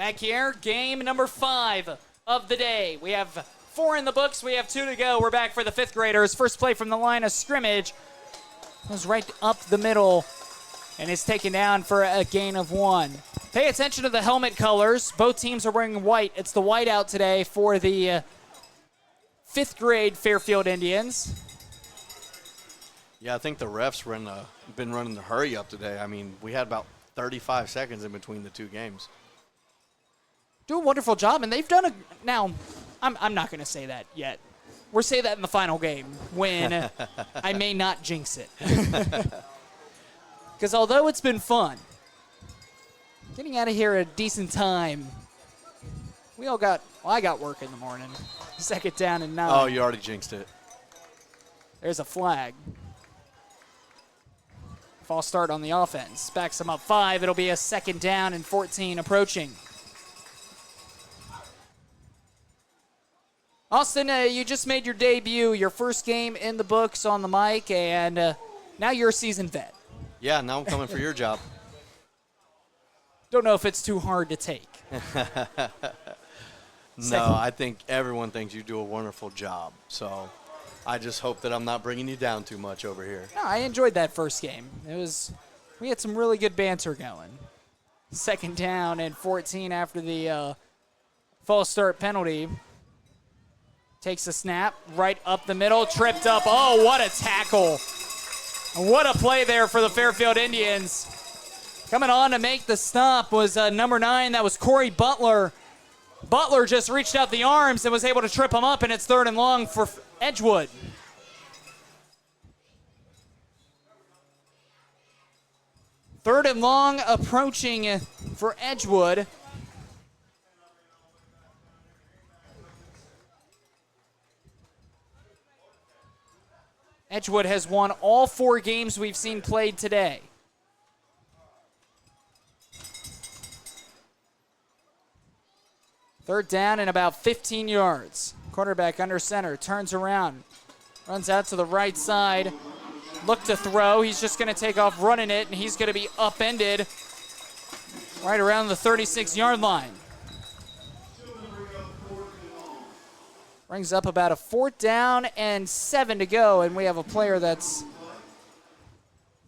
Back here, game number 5 of the day. We have 4 in the books. We have 2 to go. We're back for the 5th graders. First play from the line of scrimmage. Goes right up the middle and is taken down for a gain of 1. Pay attention to the helmet colors. Both teams are wearing white. It's the whiteout today for the 5th grade Fairfield Indians. Yeah, I think the refs been running the hurry up today. I mean, we had about 35 seconds in between the 2 games. Do a wonderful job, and they've done a. Now, I'm not going to say that yet. We'll say that in the final game when I may not jinx it. Because although it's been fun, getting out of here at a decent time, I got work in the morning. 2nd down and 9. Oh, you already jinxed it. There's a flag. False start on the offense. Backs them up 5. It'll be a 2nd down and 14 approaching. Austin, you just made your debut, your first game in the books on the mic, and now you're a seasoned vet. Yeah, now I'm coming for your job. Don't know if it's too hard to take. No, I think everyone thinks you do a wonderful job. So I just hope that I'm not bringing you down too much over here. No, I enjoyed that first game. We had some really good banter going. 2nd down and 14 after the false start penalty. Takes a snap, right up the middle, tripped up. Oh, what a tackle. What a play there for the Fairfield Indians. Coming on to make the stop was number 9. That was Corey Butler. Butler just reached out the arms and was able to trip him up, and it's 3rd and long for Edgewood. Third and long approaching for Edgewood. Edgewood has won all 4 games we've seen played today. Third down and about 15 yards. Quarterback under center, turns around, runs out to the right side. Look to throw. He's just going to take off running it, and he's going to be upended right around the 36-yard line. Brings up about a 4th down and 7 to go, and we have a player that's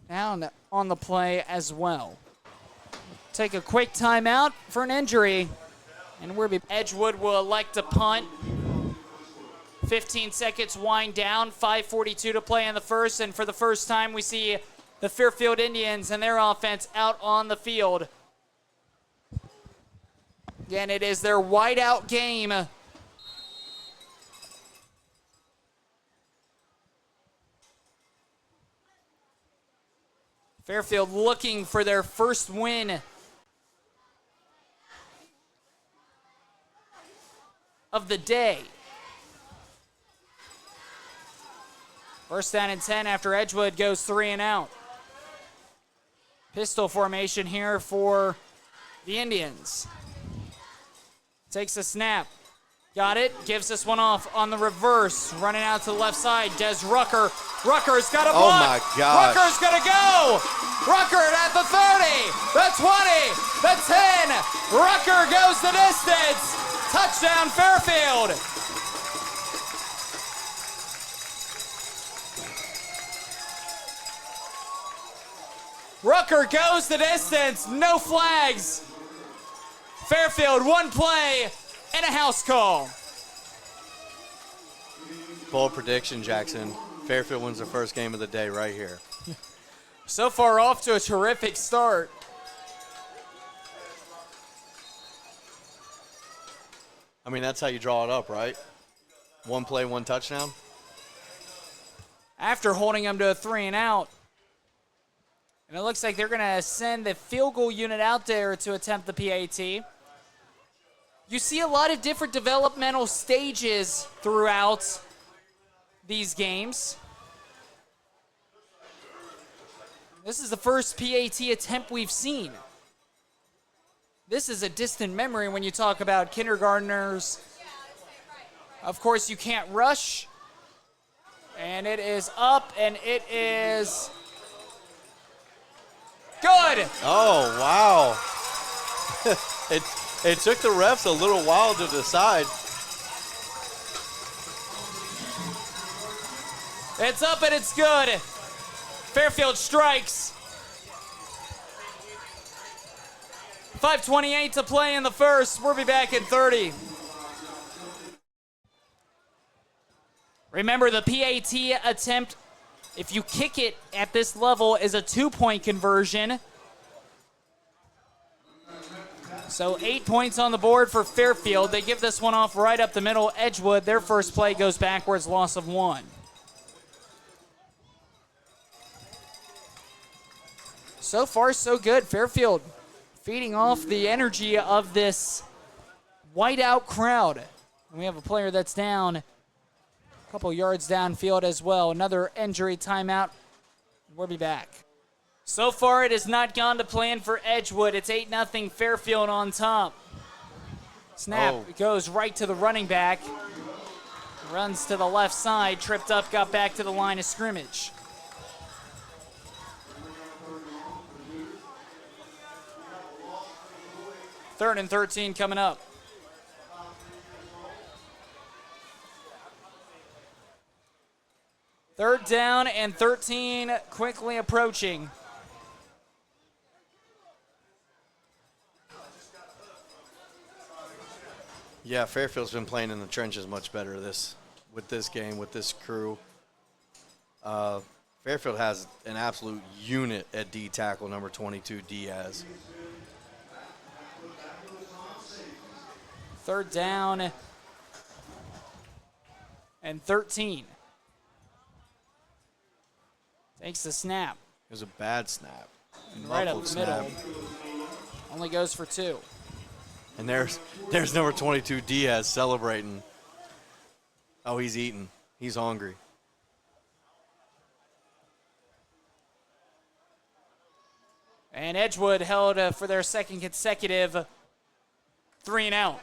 down on the play as well. Take a quick timeout for an injury, and Edgewood will elect to punt. 15 seconds wind down, 5:42 to play in the first, and for the first time we see the Fairfield Indians and their offense out on the field. Again, it is their whiteout game. Fairfield looking for their first win of the day. First down and 10 after Edgewood goes 3 and out. Pistol formation here for the Indians. Takes a snap. Got it. Gives this one off on the reverse. Running out to the left side. Des Rucker. Rucker's got a block. Oh, my gosh. Rucker's going to go. Rucker at the 30, the 20, the 10. Rucker goes the distance. Touchdown, Fairfield. Rucker goes the distance. No flags. Fairfield, 1 play and a house call. Bold prediction, Jackson. Fairfield wins the first game of the day right here. So far off to a terrific start. I mean, that's how you draw it up, right? 1 play, 1 touchdown. After holding them to a 3 and out. And it looks like they're going to send the field goal unit out there to attempt the PAT. You see a lot of different developmental stages throughout these games. This is the first PAT attempt we've seen. This is a distant memory when you talk about kindergartners. Of course, you can't rush. And it is up, and it is good. Oh, wow. It took the refs a little while to decide. It's up and it's good. Fairfield strikes. 5:28 to play in the first. We'll be back in 30. Remember, the PAT attempt, if you kick it at this level, is a 2-point conversion. So 8 points on the board for Fairfield. They give this one off right up the middle. Edgewood, their first play goes backwards, loss of 1. So far, so good. Fairfield feeding off the energy of this whiteout crowd. And we have a player that's down a couple yards downfield as well. Another injury timeout. We'll be back. So far, it has not gone to plan for Edgewood. It's 8-0 Fairfield on top. Snap goes right to the running back. Runs to the left side, tripped up, got back to the line of scrimmage. Third and 13 coming up. Third down and 13 quickly approaching. Yeah, Fairfield's been playing in the trenches much better with this game, with this crew. Fairfield has an absolute unit at D tackle, number 22, Diaz. Third down and 13. Takes the snap. It was a bad snap. Right up the middle. Only goes for 2. And there's number 22, Diaz, celebrating. Oh, he's eating. He's hungry. And Edgewood held for their second consecutive 3-and-out.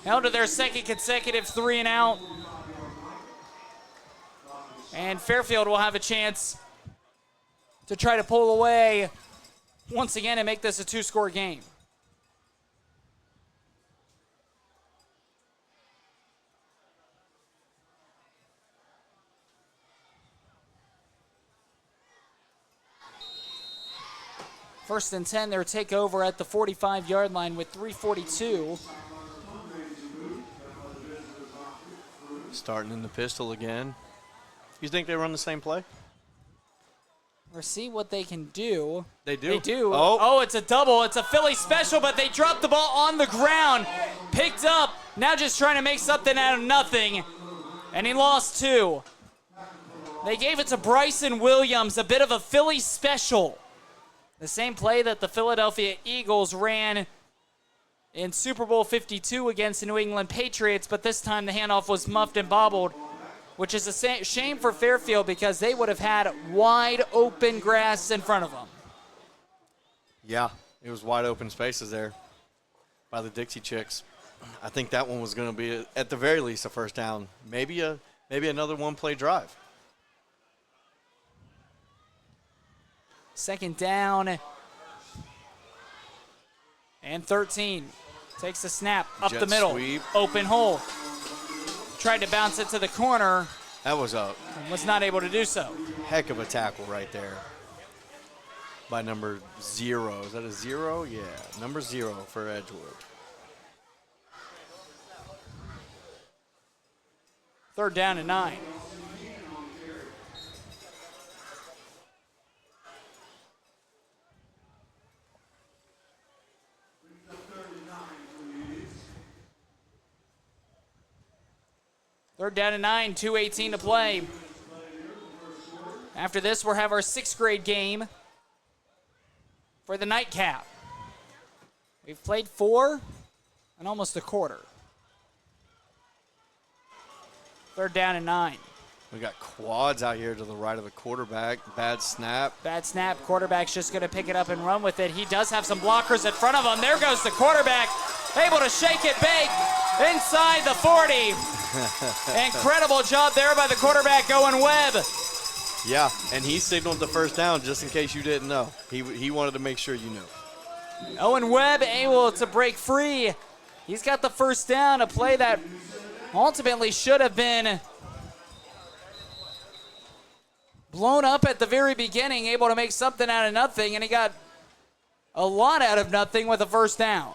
Held to their second consecutive 3-and-out. And Fairfield will have a chance to try to pull away once again and make this a 2-score game. First and 10, their takeover at the 45-yard line with 3:42. Starting in the pistol again. You think they run the same play? Or see what they can do. They do. They do. Oh, It's a double. It's a Philly special, but they dropped the ball on the ground. Picked up. Now just trying to make something out of nothing. And he lost 2. They gave it to Bryson Williams, a bit of a Philly special. The same play that the Philadelphia Eagles ran in Super Bowl 52 against the New England Patriots, but this time the handoff was muffed and bobbled, which is a shame for Fairfield because they would have had wide open grass in front of them. Yeah, it was wide open spaces there by the Dixie Chicks. I think that one was going to be, at the very least, a first down. Maybe another one-play drive. Second down and 13. Takes the snap up Jet the middle. sweep. Open hole. Tried to bounce it to the corner. That was a And was not able to do so. heck of a tackle right there by number 0. Is that a 0? Yeah, number 0 for Edgewood. Third down and 9. Third down and 9, 2:18 to play. After this, we'll have our 6th grade game for the nightcap. We've played 4 and almost a quarter. Third down and 9. We got quads out here to the right of the quarterback. Bad snap. Bad snap. Quarterback's just going to pick it up and run with it. He does have some blockers in front of him. There goes the quarterback, able to shake it big inside the 40. Incredible job there by the quarterback, Owen Webb. Yeah, and he signaled the first down just in case you didn't know. He wanted to make sure you knew. Owen Webb able to break free. He's got the first down, a play that ultimately should have been blown up at the very beginning, able to make something out of nothing, and he got a lot out of nothing with a first down.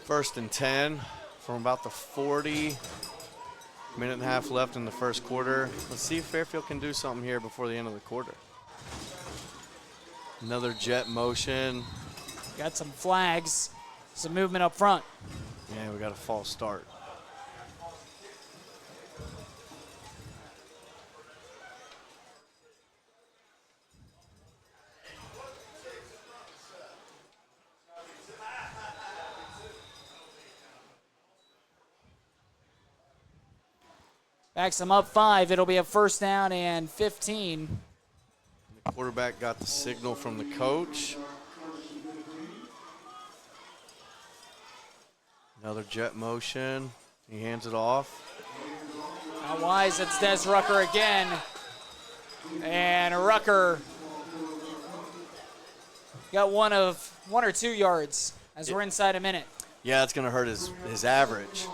First and 10 from about the 40. Minute and a half left in the first quarter. Let's see if Fairfield can do something here before the end of the quarter. Another jet motion. Got some flags, some movement up front. Yeah, we got a false start. Backs them up 5. It'll be a first down and 15. The quarterback got the signal from the coach. Another jet motion. He hands it off. Out wise, it's Des Rucker again. And Rucker got one or 2 yards as we're inside a minute. Yeah, it's going to hurt his average.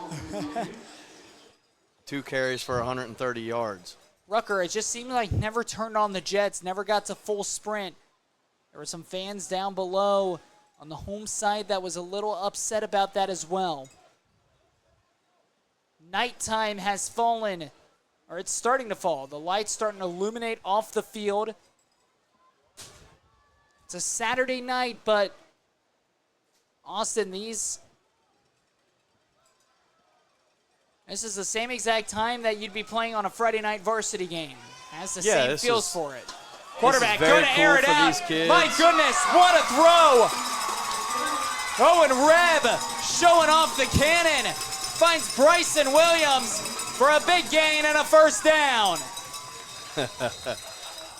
2 carries for 130 yards. Rucker, it just seemed like never turned on the jets, never got to full sprint. There were some fans down below on the home side that was a little upset about that as well. Nighttime has fallen, or it's starting to fall. The light's starting to illuminate off the field. It's a Saturday night, but Austin, this is the same exact time that you'd be playing on a Friday night varsity game. Has the same feels for it. Quarterback going to air it out. My goodness, what a throw! Owen Rebb showing off the cannon. Finds Bryson Williams for a big gain and a first down.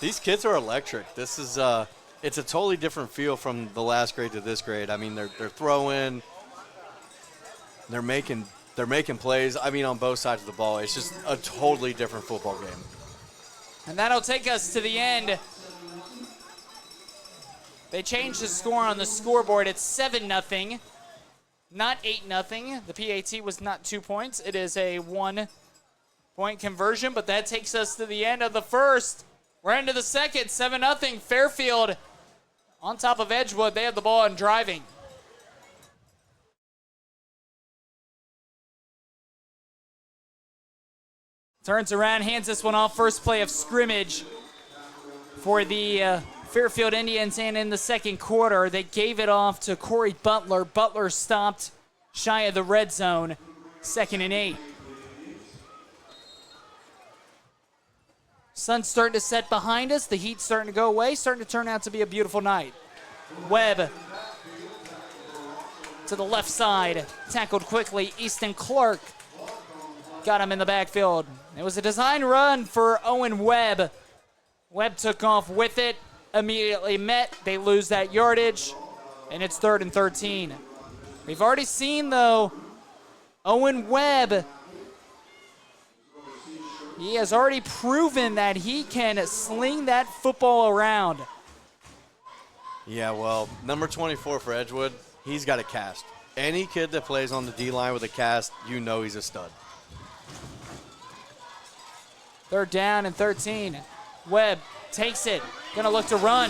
These kids are electric. This is it's a totally different feel from the last grade to this grade. I mean, they're throwing, they're making plays. I mean, on both sides of the ball. It's just a totally different football game. And that'll take us to the end. They changed the score on the scoreboard. It's 7-0, not 8-0. The PAT was not 2 points. It is a 1-point conversion, but that takes us to the end of the first. We're into the second, 7-0. Fairfield on top of Edgewood. They have the ball and driving. Turns around, hands this one off. First play of scrimmage for the Fairfield Indians, and in the second quarter, they gave it off to Corey Butler. Butler stopped shy of the red zone, 2nd and 8. Sun's starting to set behind us. The heat's starting to go away, starting to turn out to be a beautiful night. Webb to the left side, tackled quickly. Easton Clark got him in the backfield. It was a design run for Owen Webb. Webb took off with it, immediately met. They lose that yardage, and it's 3rd and 13. We've already seen, though, Owen Webb. He has already proven that he can sling that football around. Yeah, well, number 24 for Edgewood, he's got a cast. Any kid that plays on the D-line with a cast, you know he's a stud. 3rd down and 13. Webb takes it. Gonna look to run.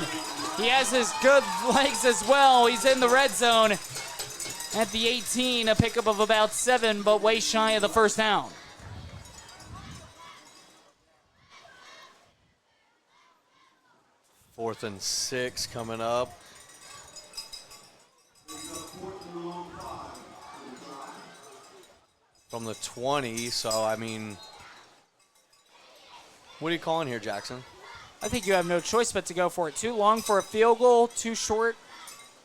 He has his good legs as well. He's in the red zone at the 18. A pickup of about 7, but way shy of the first down. Fourth and 6 coming up. From the 20, so I mean, what are you calling here, Jackson? I think you have no choice but to go for it. Too long for a field goal, too short.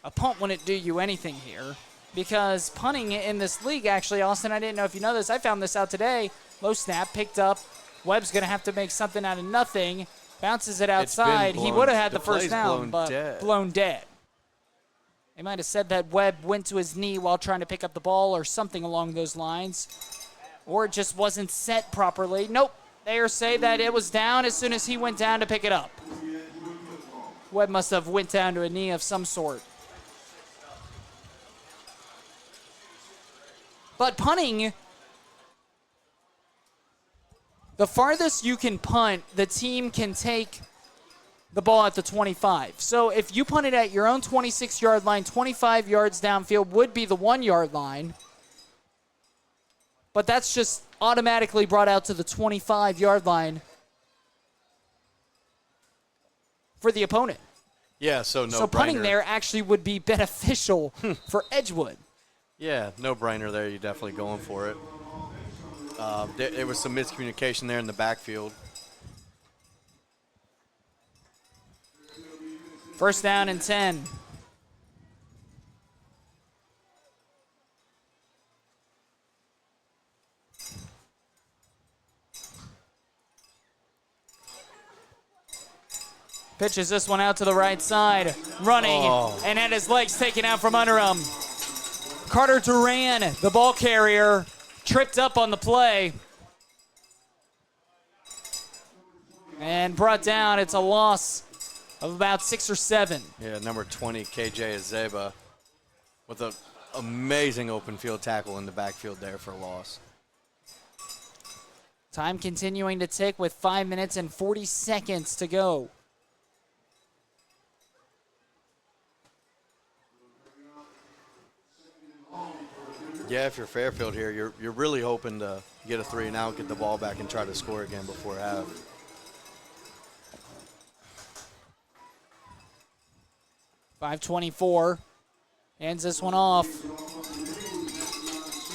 A punt wouldn't do you anything here, because punting in this league, actually, Austin, I didn't know if you know this. I found this out today. Low snap, picked up. Webb's going to have to make something out of nothing. Bounces it outside. He would have had the first down, but blown dead. They might have said that Webb went to his knee while trying to pick up the ball or something along those lines. Or it just wasn't set properly. Nope. They say that it was down as soon as he went down to pick it up. Webb must have went down to a knee of some sort. But punting, the farthest you can punt, the team can take the ball at the 25. So if you punt it at your own 26-yard line, 25 yards downfield would be the 1-yard line. But that's just automatically brought out to the 25-yard line for the opponent. Yeah, so no-brainer. So punting there actually would be beneficial for Edgewood. Yeah, no-brainer there. You're definitely going for it. There was some miscommunication there in the backfield. First down and 10. Pitches this one out to the right side. Running and had his legs taken out from under him. Carter Duran, the ball carrier, tripped up on the play. And brought down. It's a loss of about 6 or 7. Yeah, number 20, KJ Azeba, with an amazing open field tackle in the backfield there for a loss. Time continuing to tick with 5 minutes and 40 seconds to go. Yeah, if you're Fairfield here, you're really hoping to get a 3 and out, get the ball back, and try to score again before half. .524, hands this one off.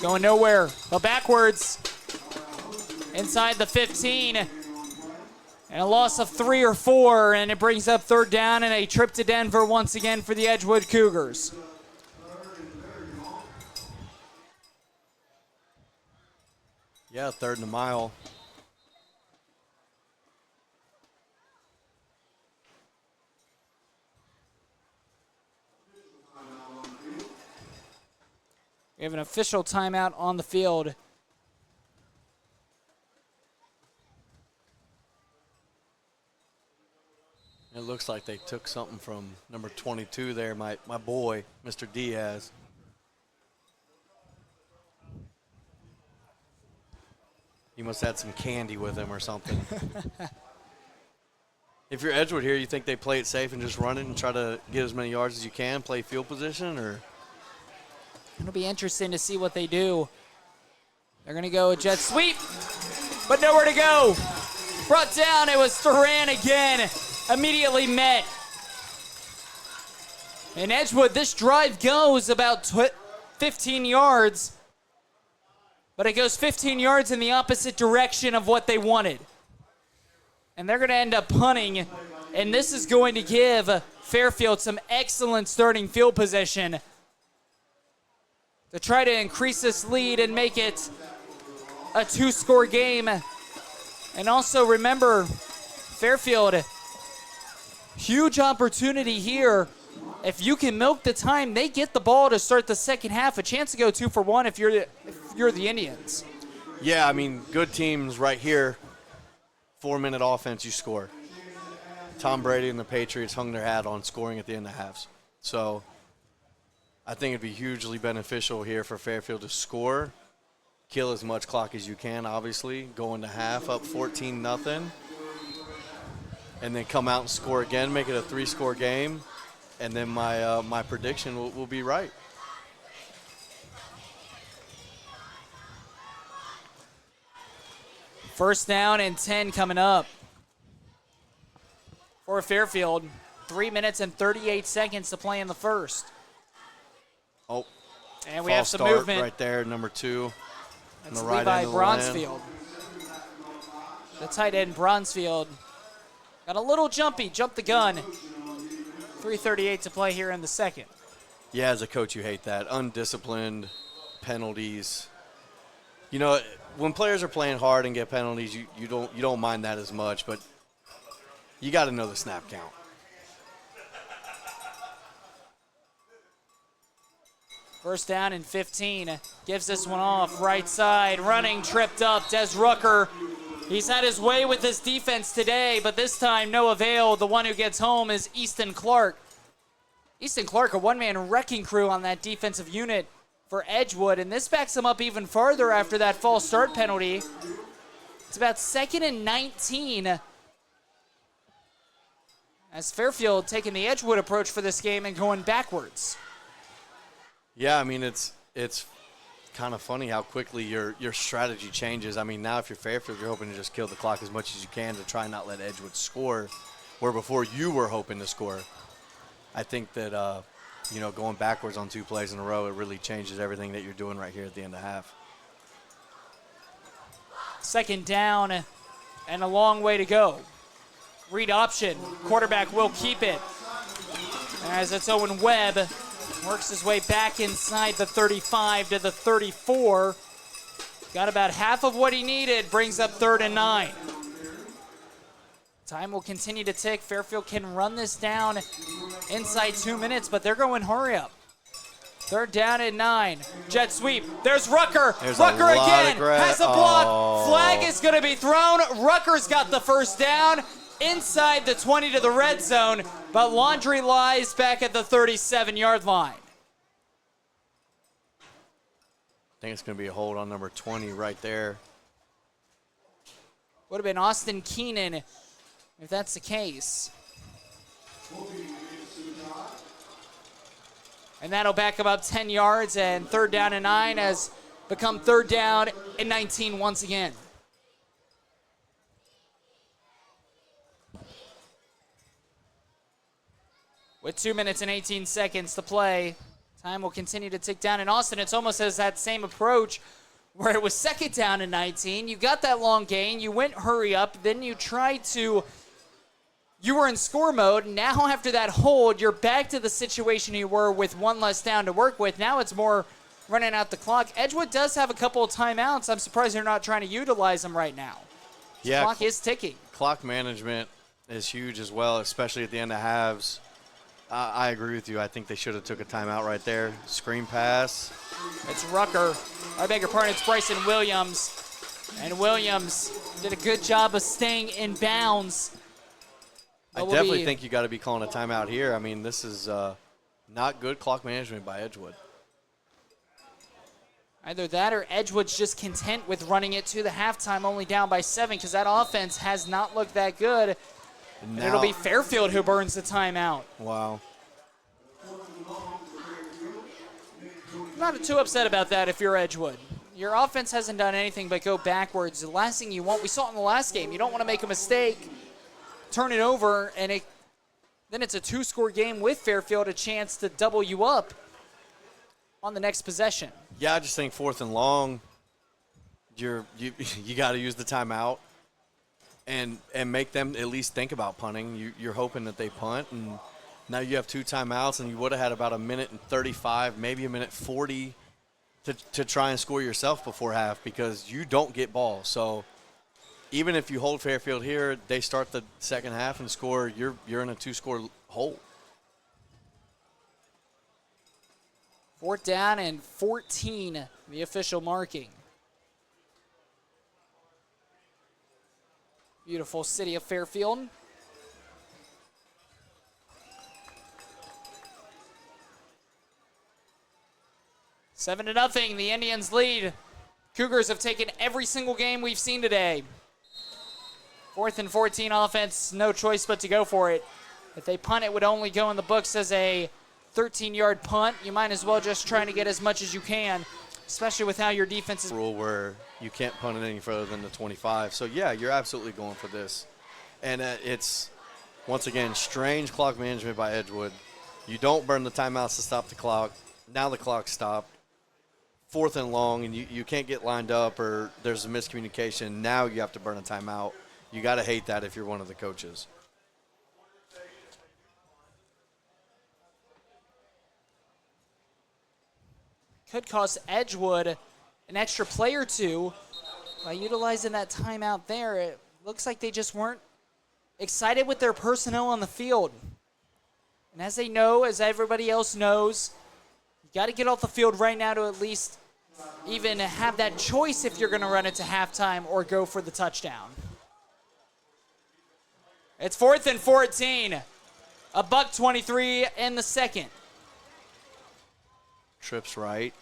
Going nowhere, but backwards. Inside the 15. And a loss of 3 or 4, and it brings up third down and a trip to Denver once again for the Edgewood Cougars. Yeah, 3rd and a mile. We have an official timeout on the field. It looks like they took something from number 22 there, my boy, Mr. Diaz. He must have had some candy with him or something. If you're Edgewood here, you think they play it safe and just run it and try to get as many yards as you can, play field position, or? It'll be interesting to see what they do. They're going to go a jet sweep, but nowhere to go. Brought down, it was Duran again, immediately met. In Edgewood, this drive goes about 15 yards, but it goes 15 yards in the opposite direction of what they wanted. And they're going to end up punting, and this is going to give Fairfield some excellent starting field position to try to increase this lead and make it a 2-score game. And also remember, Fairfield, huge opportunity here. If you can milk the time, they get the ball to start the second half. A chance to go 2 for 1 if you're the Indians. Yeah, I mean, good teams right here. 4-minute offense, you score. Tom Brady and the Patriots hung their hat on scoring at the end of halves. So I think it'd be hugely beneficial here for Fairfield to score, kill as much clock as you can, obviously, go into half up 14-0, and then come out and score again, make it a 3-score game, and then my prediction will be right. First down and 10 coming up for Fairfield. 3 minutes and 38 seconds to play in the first. Oh, and we have some start movement right there, number 2. That's on the right Levi end of the Bronsfield. The tight end Bronsfield got a little jumpy, jumped the gun. 3:38 to play here in the second. Yeah, as a coach, you hate that. Undisciplined, penalties. You know, when players are playing hard and get penalties, you don't mind that as much, but you got to know the snap count. First down and 15. Gives this one off. Right side. Running. Tripped up. Des Rucker. He's had his way with this defense today, but this time no avail. The one who gets home is Easton Clark. Easton Clark, a one-man wrecking crew on that defensive unit for Edgewood, and this backs him up even farther after that false start penalty. It's about 2nd and 19 as Fairfield taking the Edgewood approach for this game and going backwards. Yeah, I mean, it's kind of funny how quickly your strategy changes. I mean, now if you're Fairfield, you're hoping to just kill the clock as much as you can to try and not let Edgewood score, where before you were hoping to score. I think that, going backwards on 2 plays in a row, it really changes everything that you're doing right here at the end of half. Second down and a long way to go. Read option. Quarterback will keep it. As it's Owen Webb. Works his way back inside the 35 to the 34. Got about half of what he needed. Brings up 3rd and 9. Time will continue to tick. Fairfield can run this down inside 2 minutes, but they're going hurry up. 3rd down and 9. Jet sweep. There's Rucker. Rucker again has a block. Oh. Flag is going to be thrown. Rucker's got the first down inside the 20 to the red zone, but Laundry lies back at the 37-yard line. I think it's going to be a hold on number 20 right there. Would have been Austin Keenan if that's the case. And that'll back him up 10 yards, and 3rd down and 9 has become 3rd down and 19 once again. With 2 minutes and 18 seconds to play, time will continue to tick down. In Austin, it's almost as that same approach where it was 2nd down and 19. You got that long gain. You went hurry up. Then you tried to – you were in score mode. Now after that hold, you're back to the situation you were with 1 less down to work with. Now it's more running out the clock. Edgewood does have a couple of timeouts. I'm surprised they're not trying to utilize them right now. The clock is ticking. Clock management is huge as well, especially at the end of halves. I agree with you. I think they should have took a timeout right there. Screen pass. It's Rucker. I beg your pardon, it's Bryson Williams. And Williams did a good job of staying in bounds. I definitely think you got to be calling a timeout here. I mean, this is not good clock management by Edgewood. Either that or Edgewood's just content with running it to the halftime, only down by 7, because that offense has not looked that good. And it'll be Fairfield who burns the timeout. Wow. Not too upset about that if you're Edgewood. Your offense hasn't done anything but go backwards. The last thing you want, we saw it in the last game, you don't want to make a mistake, turn it over, and then it's a 2-score game with Fairfield, a chance to double you up on the next possession. Yeah, I just think 4th and long, you got to use the timeout and make them at least think about punting. You're hoping that they punt, and now you have 2 timeouts, and you would have had about 1:35, maybe 1:40 to try and score yourself before half, because you don't get ball. So even if you hold Fairfield here, they start the second half and score, you're in a 2-score hole. 4th down and 14, the official marking. Beautiful city of Fairfield. Seven to nothing, the Indians lead. Cougars have taken every single game we've seen today. 4th and 14 offense, no choice but to go for it. If they punt, it would only go in the books as a 13-yard punt. You might as well just try to get as much as you can, especially with how your defense is. Rule where you can't punt it any further than the 25. So, yeah, you're absolutely going for this. And it's, once again, strange clock management by Edgewood. You don't burn the timeouts to stop the clock. Now the clock's stopped. 4th and long, and you can't get lined up, or there's a miscommunication. Now you have to burn a timeout. You got to hate that if you're one of the coaches. Could cost Edgewood an extra play or two by utilizing that timeout there. It looks like they just weren't excited with their personnel on the field. And as they know, as everybody else knows, You got to get off the field right now to at least even have that choice if you're going to run it to halftime or go for the touchdown. It's 4th and 14. $1:23 in the second. Trips right.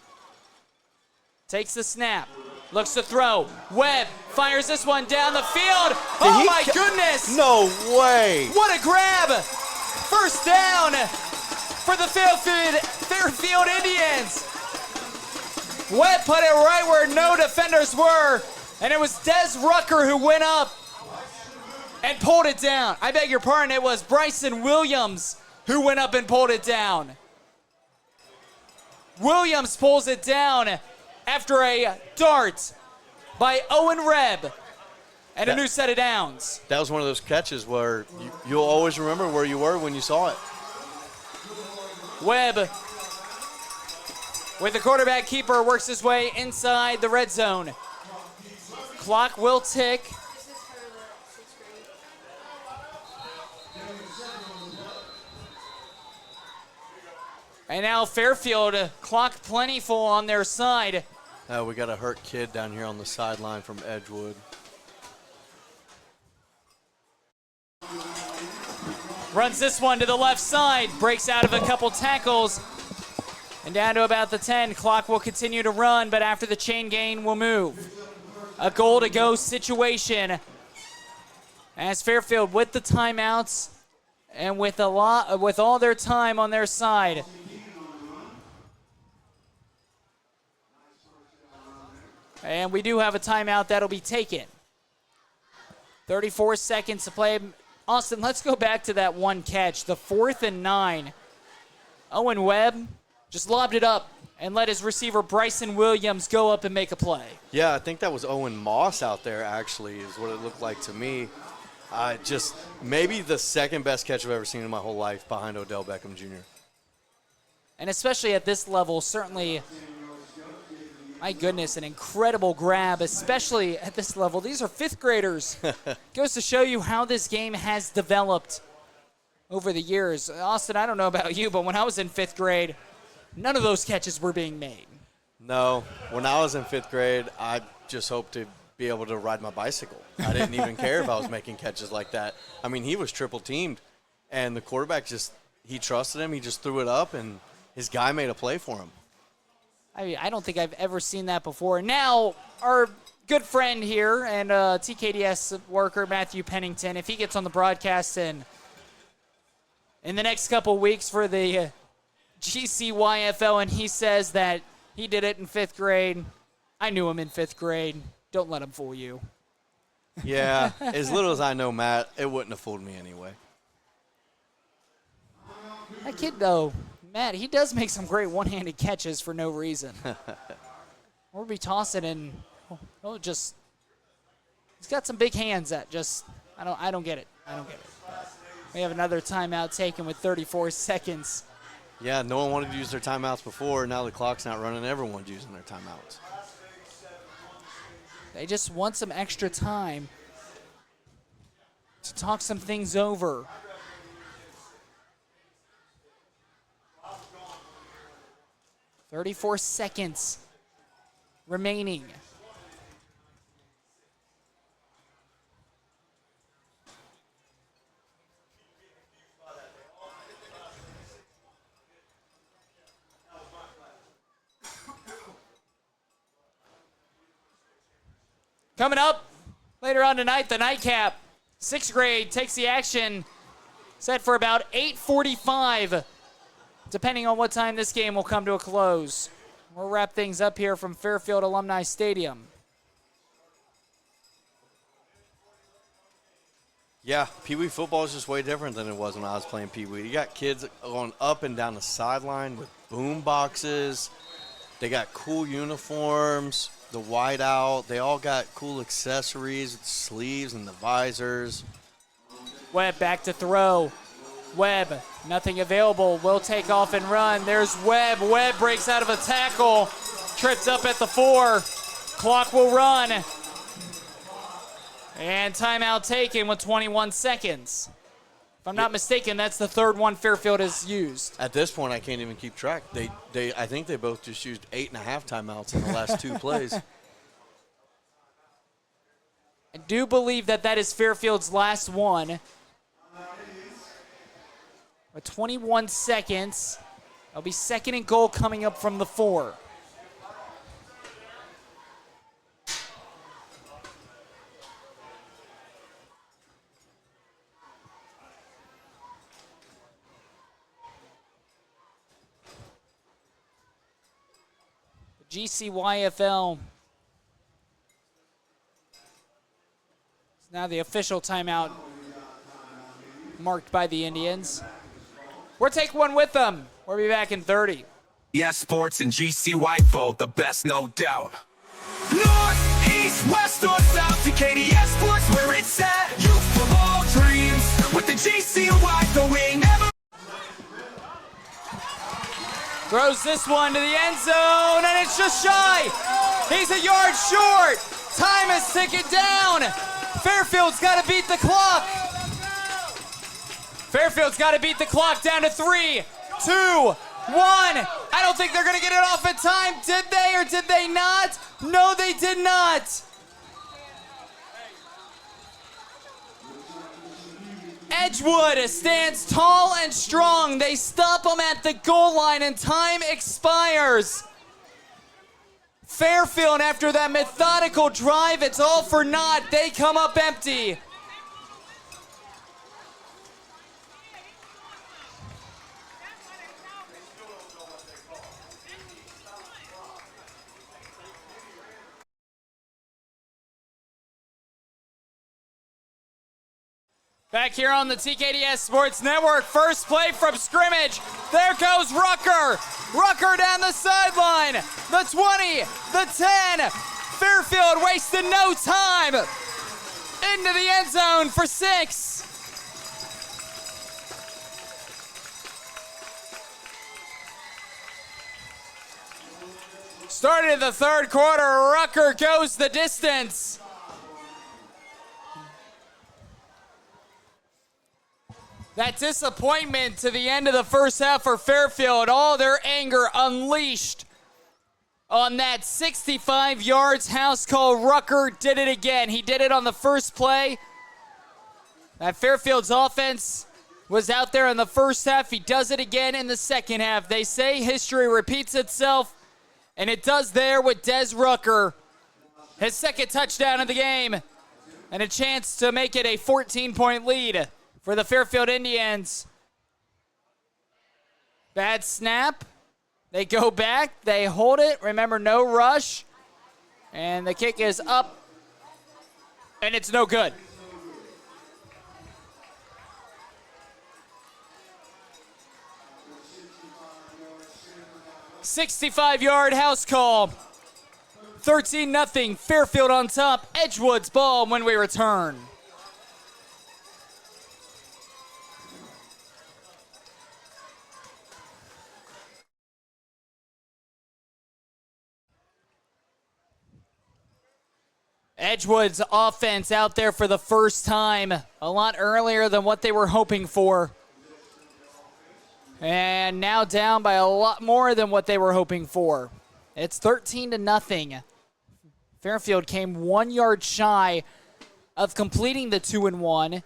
Takes the snap. Looks to throw. Webb fires this one down the field. Oh my goodness! No way! What a grab! First down for the Fairfield Indians. Webb put it right where no defenders were, and it was Des Rucker who went up and pulled it down. I beg your pardon, it was Bryson Williams who went up and pulled it down. Williams pulls it down after a dart by Owen Rebb and a new set of downs. That was one of those catches where you'll always remember where you were when you saw it. Webb, with the quarterback keeper, works his way inside the red zone. Clock will tick. And now Fairfield, clock plentiful on their side. We got a hurt kid down here on the sideline from Edgewood. Runs this one to the left side, breaks out of a couple tackles, and down to about the 10. Clock will continue to run, but after the chain gain will move. A goal-to-go situation as Fairfield with the timeouts and with all their time on their side. And we do have a timeout that'll be taken. 34 seconds to play. Austin, let's go back to that one catch, the 4th and 9. Owen Webb just lobbed it up and let his receiver Bryson Williams go up and make a play. Yeah, I think that was Owen Moss out there, actually, is what it looked like to me. Just maybe the second best catch I've ever seen in my whole life behind Odell Beckham Jr. And especially at this level, certainly, my goodness, an incredible grab, especially at this level. These are 5th graders. Goes to show you how this game has developed over the years. Austin, I don't know about you, but when I was in 5th grade, none of those catches were being made. No, when I was in 5th grade, I just hoped to be able to ride my bicycle. I didn't even care if I was making catches like that. I mean, he was triple teamed, and the quarterback he trusted him. He just threw it up, and his guy made a play for him. I don't think I've ever seen that before. Now, our good friend here and TKDS worker, Matthew Pennington, if he gets on the broadcast and in the next couple weeks for the GCYFL and he says that he did it in 5th grade, I knew him in 5th grade. Don't let him fool you. Yeah, as little as I know Matt, it wouldn't have fooled me anyway. That kid, though, Matt, he does make some great one-handed catches for no reason. Or be tossing and he's got some big hands that just I don't get it. We have another timeout taken with 34 seconds. Yeah, no one wanted to use their timeouts before. Now the clock's not running. Everyone's using their timeouts. They just want some extra time to talk some things over. "34 seconds remaining." Coming up later on tonight, the nightcap. 6th grade takes the action, set for about 8:45. Depending on what time this game will come to a close. We'll wrap things up here from Fairfield Alumni Stadium. Yeah, Pee Wee football is just way different than it was when I was playing Pee Wee. You got kids going up and down the sideline with boom boxes. They got cool uniforms, the whiteout. They all got cool accessories, the sleeves and the visors. Webb back to throw. Webb, nothing available, will take off and run. There's Webb. Webb breaks out of a tackle, tripped up at the 4. Clock will run. And timeout taken with 21 seconds. I'm not mistaken, that's the third one Fairfield has used. At this point, I can't even keep track. I think they both just used 8.5 timeouts in the last 2 plays. I do believe that is Fairfield's last one. With 21 seconds, it'll be 2nd and goal coming up from the 4. GCYFL is now the official timeout marked by the Indians. We'll take one with them. We'll be back in 30. Yeah, sports and GCYFL, the best, no doubt. North, east, west, or south, TKDS sports where it's at. Youth of all dreams with the GCYFL we never. Throws this one to the end zone, and it's just shy. He's a yard short. Time is ticking down. Fairfield's got to beat the clock. Fairfield's got to beat the clock down to 3, 2, 1. I don't think they're going to get it off in time. Did they or did they not? No, they did not. Edgewood stands tall and strong. They stop them at the goal line and time expires. Fairfield, after that methodical drive, it's all for naught. They come up empty. Back here on the TKDS Sports Network, first play from scrimmage. There goes Rucker. Rucker down the sideline. The 20, the 10. Fairfield wasting no time. Into the end zone for 6. Started the third quarter. Rucker goes the distance. That disappointment to the end of the first half for Fairfield, all their anger unleashed on that 65 yards house call. Rucker did it again. He did it on the first play. That Fairfield's offense was out there in the first half. He does it again in the second half. They say history repeats itself, and it does there with Des Rucker. His second touchdown of the game, and a chance to make it a 14-point lead for the Fairfield Indians. Bad snap. They go back. They hold it. Remember, no rush. And the kick is up. And it's no good. "65-yard house call. 13-0. Fairfield on top. Edgewood's ball when we return. Edgewood's offense out there for the first time, a lot earlier than what they were hoping for. And now down by a lot more than what they were hoping for. It's 13-0. Fairfield came 1 yard shy of completing the 2-1.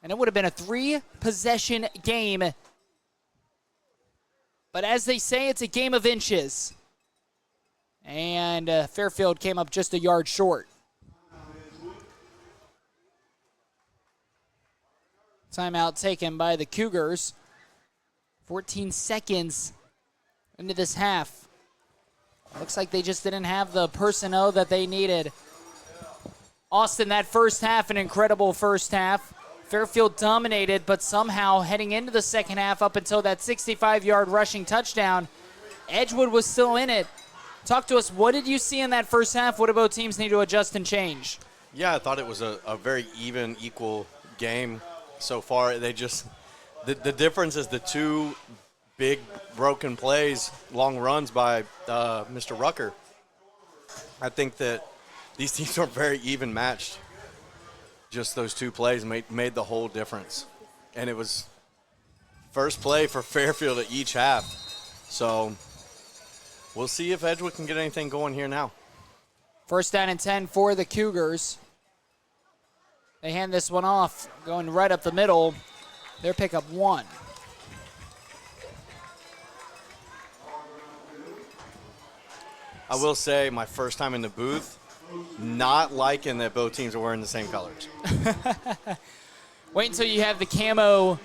And it would have been a 3-possession game. But as they say, it's a game of inches. And Fairfield came up just a yard short. Timeout taken by the Cougars. 14 seconds into this half. Looks like they just didn't have the personnel that they needed. Austin, that first half, an incredible first half. Fairfield dominated, but somehow heading into the second half up until that 65-yard rushing touchdown, Edgewood was still in it. Talk to us. What did you see in that first half? What do both teams need to adjust and change? Yeah, I thought it was a very even, equal game so far. They just the difference is the 2 big broken plays, long runs by Mr. Rucker. I think that these teams are very even matched. just those two plays made the whole difference. And it was first play for Fairfield at each half. So we'll see if Edgewood can get anything going here now. First down and 10 for the Cougars. They hand this one off, going right up the middle. Their pickup 1. I will say my first time in the booth, not liking that both teams are wearing the same colors. Wait until you have the camo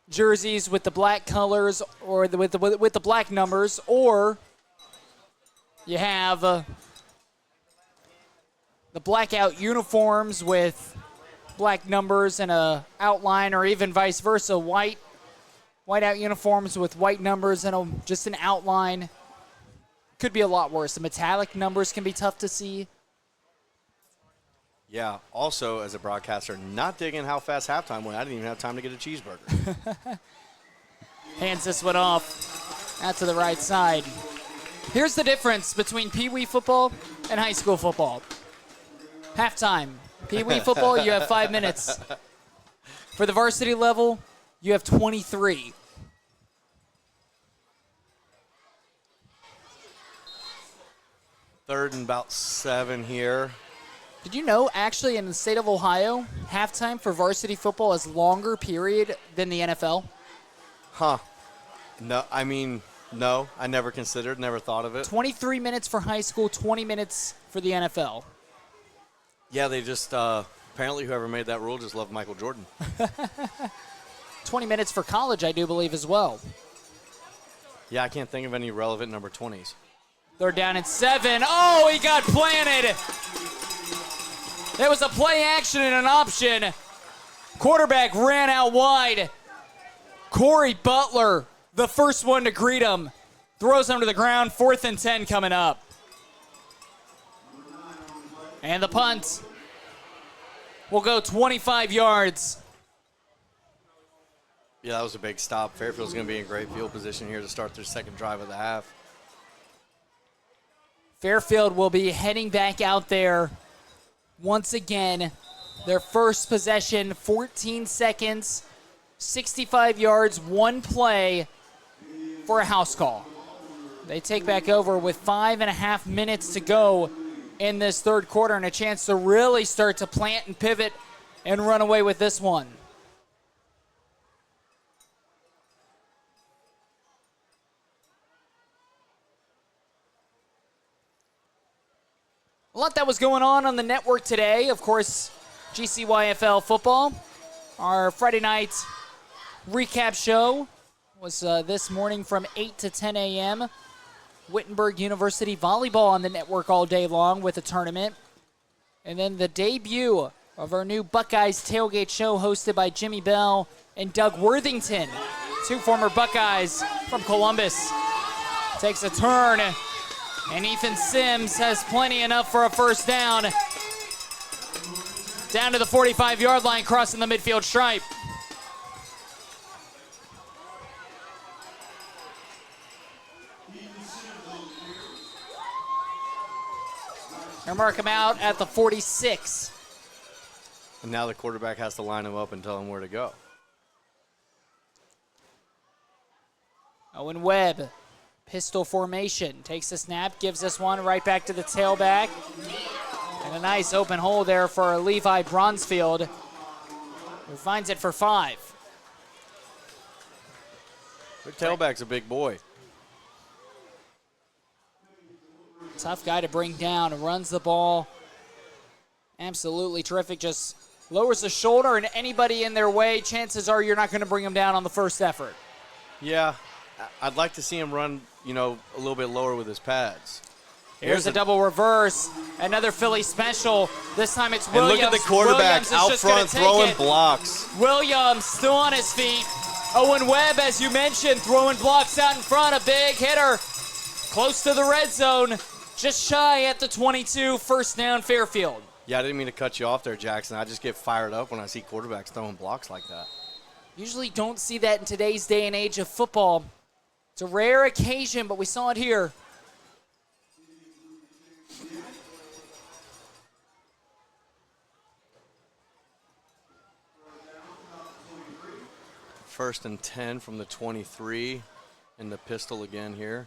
jerseys with the black colors or with the black numbers, or you have the blackout uniforms with black numbers and a outline, or even vice versa, whiteout uniforms with white numbers and just an outline. Could be a lot worse. The metallic numbers can be tough to see. Yeah, also as a broadcaster, not digging how fast halftime went. I didn't even have time to get a cheeseburger. Hands this one off out to the right side. Here's the difference between Pee Wee football and high school football. Halftime. Pee Wee football, you have 5 minutes. For the varsity level, you have 23. Third and about 7 here. Did you know, actually, in the state of Ohio, halftime for varsity football is longer period than the NFL? Huh. No, I mean, no, I never considered, never thought of it. 23 minutes for high school, 20 minutes for the NFL. Yeah, they just, apparently whoever made that rule just loved Michael Jordan. 20 minutes for college, I do believe, as well. Yeah, I can't think of any relevant number 20s. They're down at 7. Oh, he got planted. There was a play action and an option. Quarterback ran out wide. Corey Butler, the first one to greet him, throws him to the ground. 4th and 10 coming up. And the punt will go 25 yards. Yeah, that was a big stop. Fairfield's going to be in great field position here to start their second drive of the half. Fairfield will be heading back out there once again. Their first possession, 14 seconds, 65 yards, 1 play for a house call. They take back over with 5.5 minutes to go in this third quarter and a chance to really start to plant and pivot and run away with this one. A lot that was going on the network today. Of course, GCYFL football. Our Friday night recap show was this morning from 8 to 10 a.m. Wittenberg University volleyball on the network all day long with a tournament. And then the debut of our new Buckeyes tailgate show hosted by Jimmy Bell and Doug Worthington, 2 former Buckeyes from Columbus. Takes a turn. And Ethan Sims has plenty enough for a first down. Down to the 45-yard line, crossing the midfield stripe. They'll mark him out at the 46. And now the quarterback has to line him up and tell him where to go. Owen Webb. Pistol formation, takes the snap, gives this one right back to the tailback. And a nice open hole there for Levi Bronsfield, who finds it for 5. Their tailback's a big boy. Tough guy to bring down, runs the ball. Absolutely terrific, just lowers the shoulder, and anybody in their way, chances are you're not going to bring him down on the first effort. Yeah, I'd like to see him run, a little bit lower with his pads. Here's a double reverse. Another Philly special. This time it's Williams. And look at the quarterback out front throwing blocks. Williams still on his feet. Owen Webb, as you mentioned, throwing blocks out in front. A big hitter. Close to the red zone. Just shy at the 22. First down, Fairfield. Yeah, I didn't mean to cut you off there, Jackson. I just get fired up when I see quarterbacks throwing blocks like that. Usually don't see that in today's day and age of football. It's a rare occasion, but we saw it here. 1st and 10 from the 23 and the pistol again here.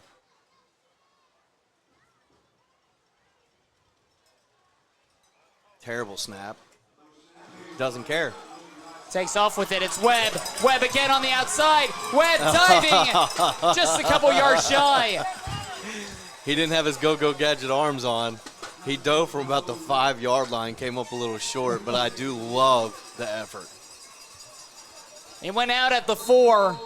Terrible snap. Doesn't care. Takes off with it. It's Webb. Webb again on the outside. Webb diving just a couple yards shy. He didn't have his go-go gadget arms on. He dove from about the 5-yard line, came up a little short, but I do love the effort. He went out at the 4.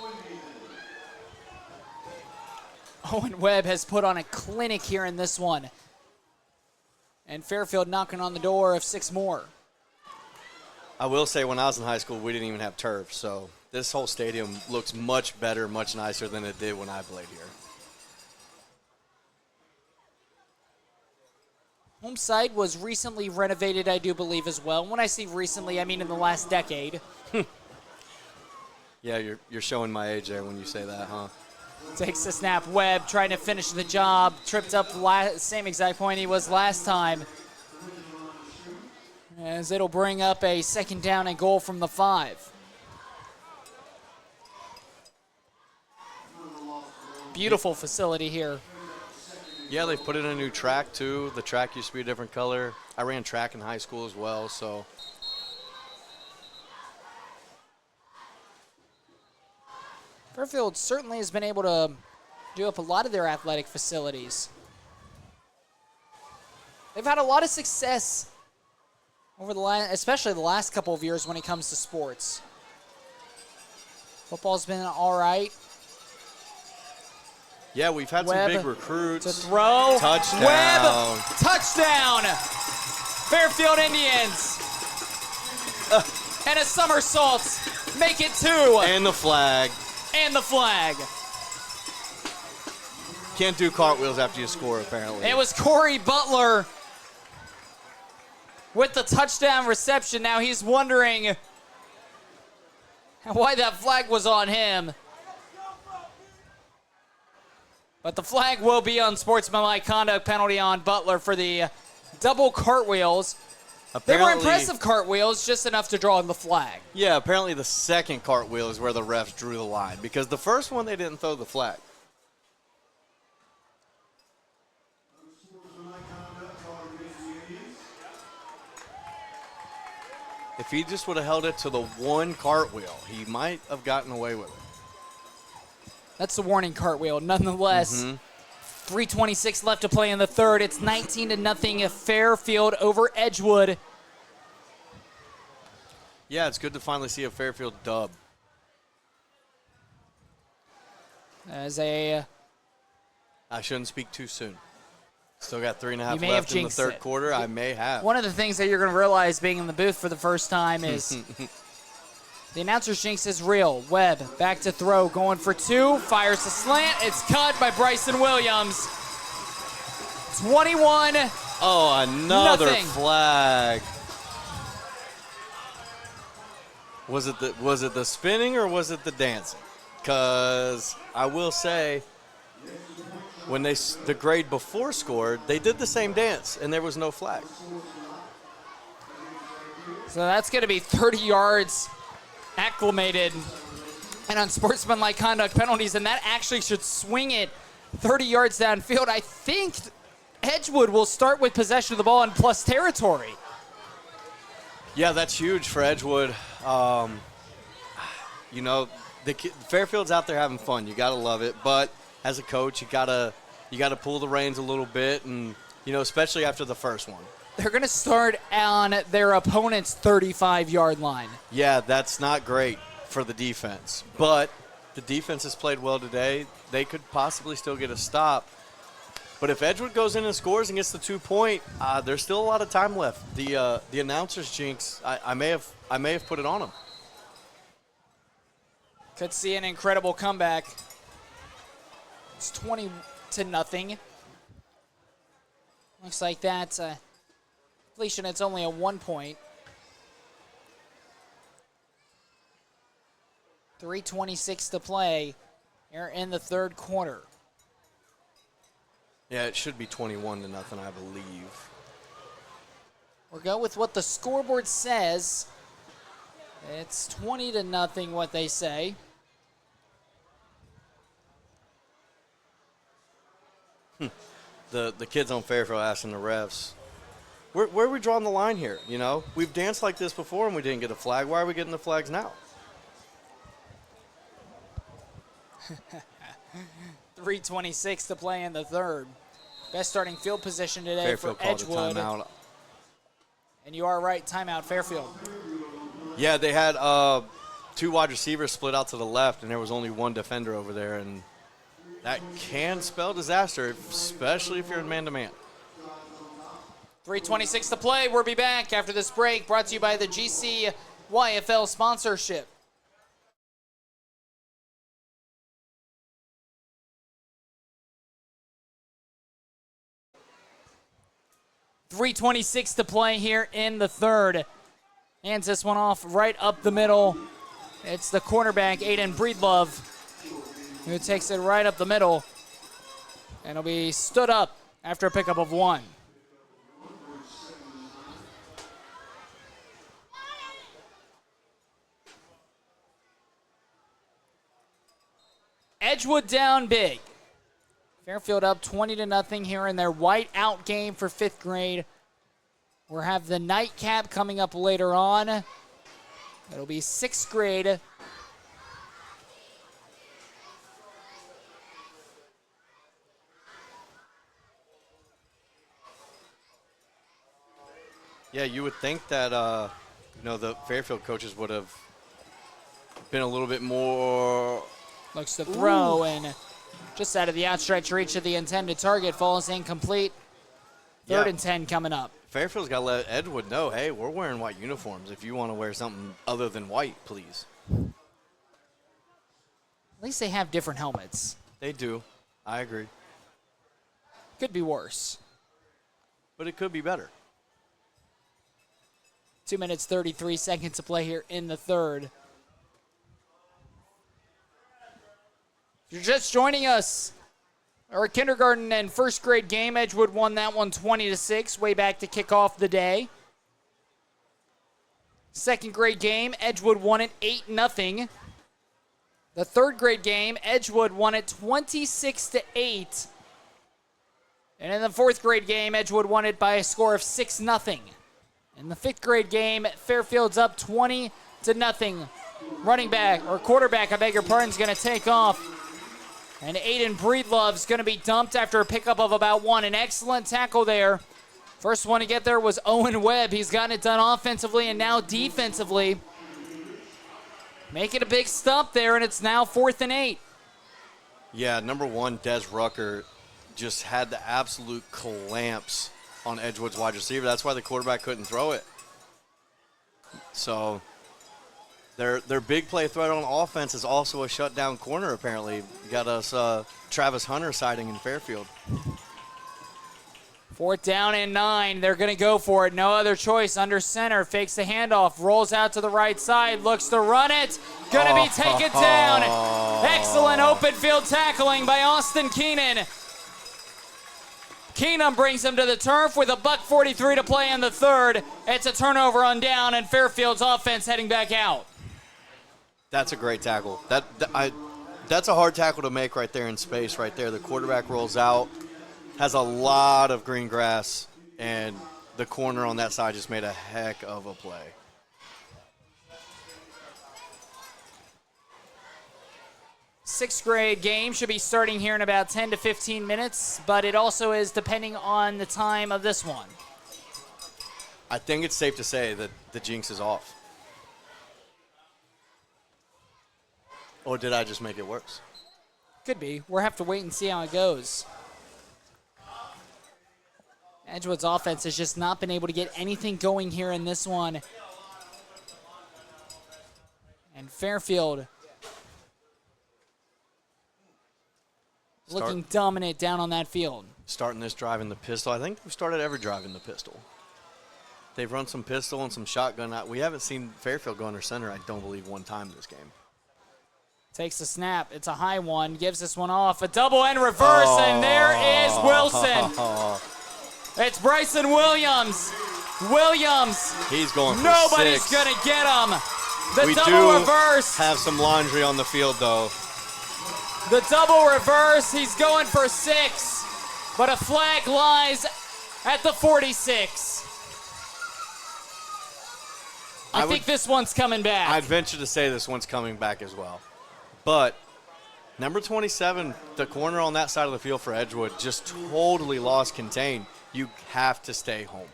Owen Webb has put on a clinic here in this one. And Fairfield knocking on the door of 6 more. I will say when I was in high school, we didn't even have turf, so this whole stadium looks much better, much nicer than it did when I played here. Home side was recently renovated, I do believe, as well. When I say recently, I mean in the last decade. Yeah, you're showing my age there when you say that, huh? Takes the snap. Webb trying to finish the job. Tripped up same exact point he was last time. As it'll bring up a 2nd down and goal from the 5. Beautiful facility here. Yeah, they've put in a new track, too. The track used to be a different color. I ran track in high school as well, so. Fairfield certainly has been able to do up a lot of their athletic facilities. They've had a lot of success over the last, especially the last couple of years when it comes to sports. Football's been all right. Yeah, we've had Webb some big recruits. to throw. Touchdown. Webb, touchdown. Fairfield Indians. And a somersault. Make it 2. And the flag. And the flag. Can't do cartwheels after you score, apparently. It was Corey Butler with the touchdown reception. Now he's wondering why that flag was on him. But the flag will be on sportsmanlike conduct penalty on Butler for the double cartwheels. They were impressive cartwheels, just enough to draw the flag. Yeah, apparently the second cartwheel is where the refs drew the line because the first one they didn't throw the flag. If he just would have held it to the one cartwheel, he might have gotten away with it. That's the warning cartwheel. Nonetheless, 3:26 left to play in the 3rd. It's 19-0 Fairfield over Edgewood. Yeah, it's good to finally see a Fairfield dub. As a I shouldn't speak too soon. Still got 3.5 You may left have in the jinxed 3rd it. quarter. I may have. one of the things that you're going to realize being in the booth for the first time is the announcer's jinx is real. Webb back to throw, going for 2, fires the slant. It's cut by Bryson Williams. 21. Oh, another Nothing. flag. Was it the spinning or was it the dancing? Because I will say, when the grade before scored, they did the same dance and there was no flag. So that's going to be 30 yards acclimated and on sportsmanlike conduct penalties, and that actually should swing it 30 yards downfield. I think Edgewood will start with possession of the ball in plus territory. Yeah, that's huge for Edgewood. You know, Fairfield's out there having fun. You got to love it. But as a coach, you got to pull the reins a little bit, and especially after the first one. They're going to start on their opponent's 35-yard line. Yeah, that's not great for the defense. But the defense has played well today. They could possibly still get a stop. But if Edgewood goes in and scores and gets the 2-point, there's still a lot of time left. The announcer's jinx, I may have put it on him. Could see an incredible comeback. It's 20-0. Looks like that completion. It's only a 1 point. 3:26 to play here in the 3rd quarter. Yeah, it should be 21-0, I believe. We'll go with what the scoreboard says. It's 20-0 what they say. The kids on Fairfield asking the refs, where are we drawing the line here? You know, we've danced like this before and we didn't get a flag. Why are we getting the flags now? 3:26 to play in the third. Best starting field position today Fairfield for called a Edgewood. timeout. And you are right, timeout Fairfield. Yeah, they had 2 wide receivers split out to the left, and there was only 1 defender over there, and that can spell disaster, especially if you're in man-to-man. 3:26 to play. We'll be back after this break, brought to you by the GCYFL sponsorship. .326 to play here in the third. Hands this one off right up the middle. It's the cornerback, Aiden Breedlove, who takes it right up the middle. And it'll be stood up after a pickup of 1. Edgewood down big. Fairfield up 20-0 here in their white out game for 5th grade. We'll have the nightcap coming up later on. It'll be 6th grade. Yeah, you would think that the Fairfield coaches would have been a little bit more. Looks to throw and just out of the outstretched reach of the intended target, falls incomplete. 3rd and 10 coming up. Fairfield's got to let Edgewood know, hey, we're wearing white uniforms. If you want to wear something other than white, please. At least they have different helmets. They do. I agree. Could be worse. But it could be better. 2 minutes, 33 seconds to play here in the third. If you're just joining us, our kindergarten and 1st grade game, Edgewood won that one 20-6, way back to kick off the day. 2nd grade game, Edgewood won it 8-0. The 3rd grade game, Edgewood won it 26-8. And in the 4th grade game, Edgewood won it by a score of 6-0. In the 5th grade game, Fairfield's up 20-0. Running back, or quarterback, I beg your pardon, is going to take off. And Aiden Breedlove's going to be dumped after a pickup of about 1. An excellent tackle there. First one to get there was Owen Webb. He's gotten it done offensively and now defensively. Making a big stop there, and it's now 4th and 8. Yeah, number 1, Des Rucker, just had the absolute clamps on Edgewood's wide receiver. That's why the quarterback couldn't throw it. So their big play threat on offense is also a shutdown corner, apparently. You got us Travis Hunter sighting in Fairfield. 4th down and 9. They're going to go for it. No other choice. Under center. Fakes the handoff. Rolls out to the right side. Looks to run it. Going to be taken down. Excellent open field tackling by Austin Keenan. Keenum brings him to the turf with a $1:43 to play in the third. It's a turnover on down, and Fairfield's offense heading back out. That's a great tackle. That's a hard tackle to make right there in space right there. The quarterback rolls out, has a lot of green grass, and the corner on that side just made a heck of a play. Sixth grade game should be starting here in about 10 to 15 minutes, but it also is depending on the time of this one. I think it's safe to say that the jinx is off. Or did I just make it worse? Could be. We'll have to wait and see how it goes. Edgewood's offense has just not been able to get anything going here in this one. And Fairfield looking dominant down on that field. Starting this drive in the pistol. I think we started every drive in the pistol. They've run some pistol and some shotgun. We haven't seen Fairfield go under center, I don't believe, one time this game. Takes the snap. It's a high one. Gives this one off. A double end reverse, and there is Wilson. It's Bryson Williams. He's going for Nobody's 6. going to get him. The We double do reverse. have some laundry on the field, though. The double reverse. He's going for 6. but a flag lies at the 46. I think this one's coming back. I'd venture to say this one's coming back as well. But number 27, the corner on that side of the field for Edgewood, just totally lost contain. You have to stay home.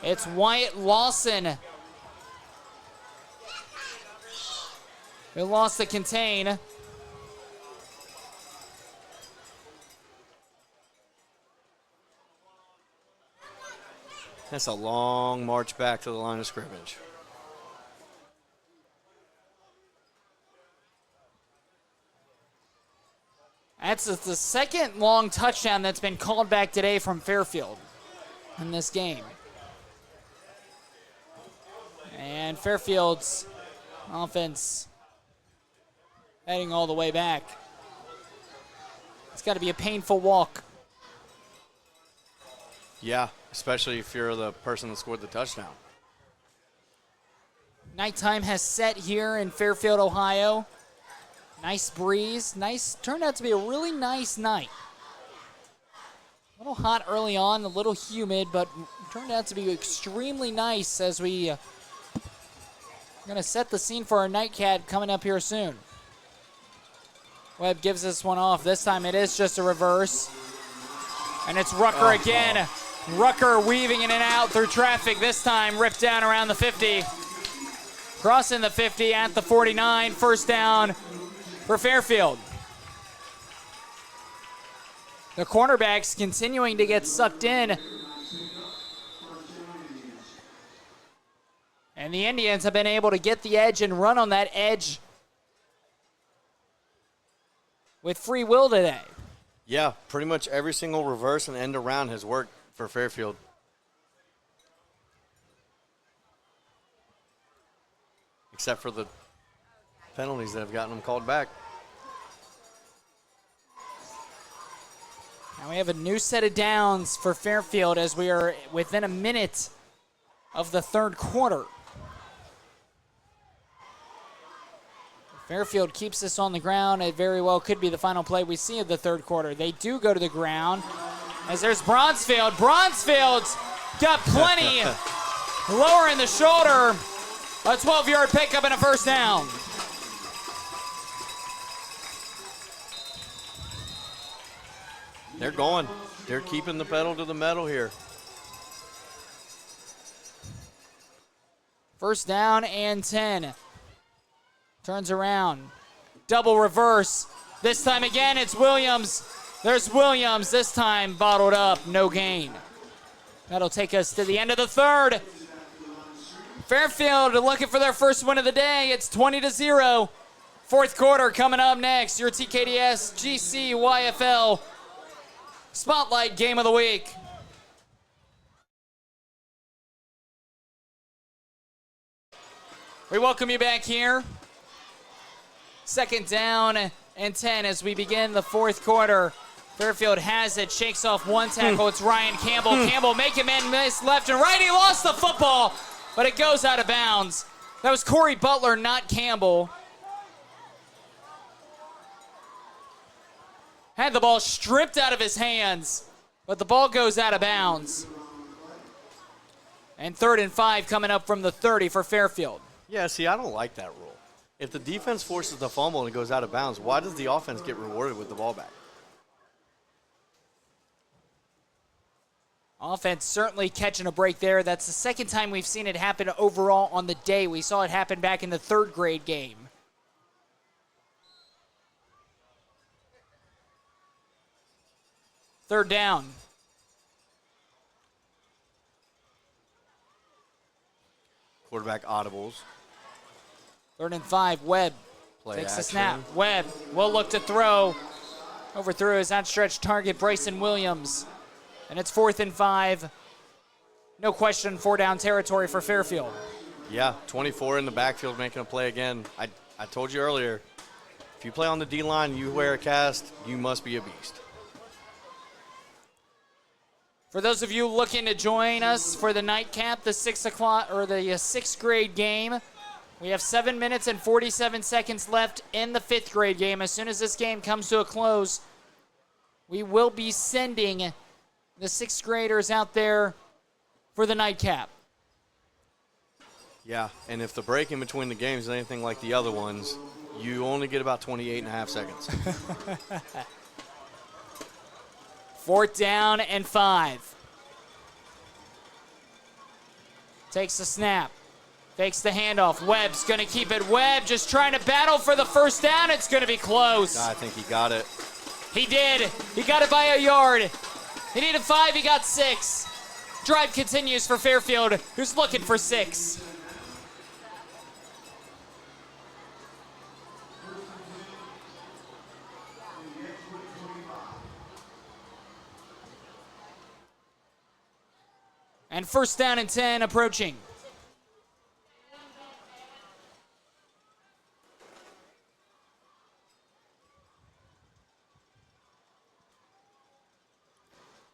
It's Wyatt Lawson who lost the contain. That's a long march back to the line of scrimmage. That's the second long touchdown that's been called back today from Fairfield in this game. And Fairfield's offense heading all the way back. It's got to be a painful walk. Yeah, especially if you're the person that scored the touchdown. Nighttime has set here in Fairfield, Ohio. Nice breeze. Turned out to be a really nice night. A little hot early on, a little humid, but turned out to be extremely nice as we're going to set the scene for our nightcap coming up here soon. Webb gives this one off. This time it is just a reverse. And it's Rucker again. Rucker weaving in and out through traffic. This time ripped down around the 50. Crossing the 50 at the 49. First down for Fairfield. The cornerbacks continuing to get sucked in. And the Indians have been able to get the edge and run on that edge with free will today. Yeah, pretty much every single reverse and end around has worked for Fairfield. Except for the penalties that have gotten them called back. Now we have a new set of downs for Fairfield as we are within a minute of the third quarter. Fairfield keeps this on the ground. It very well could be the final play we see of the third quarter. They do go to the ground as there's Bronsfield. Bronsfield's got plenty lower in the shoulder. A 12-yard pickup and a first down. They're going. They're keeping the pedal to the metal here. First down and 10. Turns around. Double reverse. This time again, it's Williams. There's Williams. This time bottled up. No gain. That'll take us to the end of the third. Fairfield looking for their first win of the day. It's 20-0. Fourth quarter coming up next. Your TKDS GC YFL Spotlight Game of the Week. We welcome you back here. Second down and 10 as we begin the fourth quarter. Fairfield has it, shakes off one tackle. It's Ryan Campbell. Campbell making men miss left and right. He lost the football, but it goes out of bounds. That was Corey Butler, not Campbell. Had the ball stripped out of his hands, but the ball goes out of bounds. And 3rd and 5 coming up from the 30 for Fairfield. Yeah, see, I don't like that rule. If the defense forces the fumble and it goes out of bounds, why does the offense get rewarded with the ball back? Offense certainly catching a break there. That's the second time we've seen it happen overall on the day. We saw it happen back in the 3rd grade game. Third down. Quarterback audibles. 3rd and 5. Webb Play takes the action. snap. Webb will look to throw. Overthrew his outstretched target, Bryson Williams. And it's 4th and 5. No question, 4-down territory for Fairfield. Yeah, 24 in the backfield making a play again. I told you earlier, if you play on the D-line, you wear a cast, you must be a beast. For those of you looking to join us for the nightcap, the 6 o'clock or the 6th grade game, we have 7 minutes and 47 seconds left in the 5th grade game. As soon as this game comes to a close, we will be sending the sixth graders out there for the nightcap. Yeah, and if the break in between the games is anything like the other ones, you only get about 28 and a half seconds. 4th down and 5. Takes the snap. Fakes the handoff. Webb's going to keep it. Webb just trying to battle for the first down. It's going to be close. I think he got it. He did. He got it by a yard. He needed 5. He got 6. Drive continues for Fairfield, who's looking for 6. And 1st down and 10 approaching.